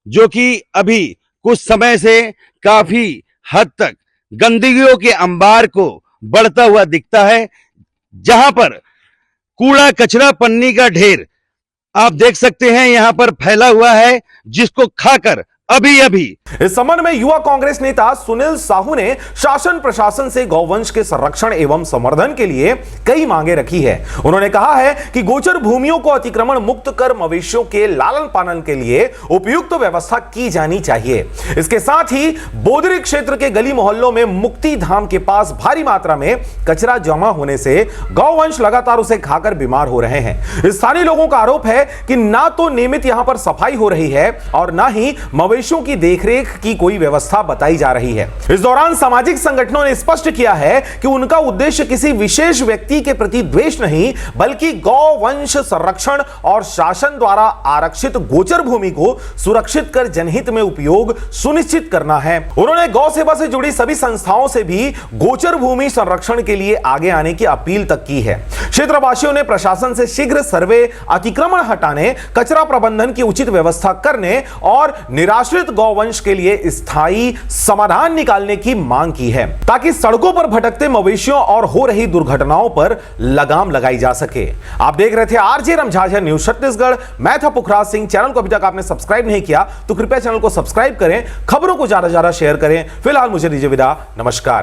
जो कि अभी कुछ समय से काफी हद तक गंदगियों के अंबार को बढ़ता हुआ दिखता है, जहां पर कूड़ा कचरा पन्नी का ढेर आप देख सकते हैं यहां पर फैला हुआ है, जिसको खाकर अभी अभी इस संबंध में युवा कांग्रेस नेता सुनील साहू ने शासन प्रशासन से गौवंश के संरक्षण एवं संवर्धन के लिए कई मांगे रखी है। उन्होंने कहा है कि गोचर भूमियों को अतिक्रमण मुक्त कर मवेशियों के लालन पालन के लिए उपयुक्त व्यवस्था की जानी चाहिए। इसके साथ ही बोदरी क्षेत्र के गली मोहल्लों में मुक्ति धाम के पास भारी मात्रा में कचरा जमा होने से गौवंश लगातार उसे खाकर बीमार हो रहे हैं। स्थानीय लोगों का आरोप है कि ना तो नियमित यहां पर सफाई हो रही है और ना ही मवेशियों की देखरेख की कोई व्यवस्था बताई जा रही है। इस दौरान सामाजिक संगठनों ने स्पष्ट किया है कि उनका उद्देश्य किसी विशेष व्यक्ति के प्रति द्वेष नहीं, बल्कि गौवंश संरक्षण और शासन द्वारा आरक्षित गोचर भूमि को सुरक्षित कर जनहित में उपयोग सुनिश्चित करना है। उन्होंने गौ सेवा से जुड़ी सभी संस्थाओं से भी गोचर भूमि संरक्षण के लिए आगे आने की अपील तक की है। क्षेत्रवासियों ने प्रशासन से शीघ्र सर्वे, अतिक्रमण हटाने, कचरा प्रबंधन की उचित व्यवस्था करने और निराश्रित गौवंश के लिए स्थायी समाधान निकालने की मांग की है, ताकि सड़कों पर भटकते मवेशियों और हो रही दुर्घटनाओं पर लगाम लगाई जा सके। आप देख रहे थे आरजे रमझाझर न्यूज छत्तीसगढ़। मैं था पुखराज सिंह। चैनल को अभी तक आपने सब्सक्राइब नहीं किया तो कृपया चैनल को सब्सक्राइब करें, खबरों को ज्यादा से ज्यादा शेयर करें। फिलहाल मुझे दीजिए विदा, नमस्कार।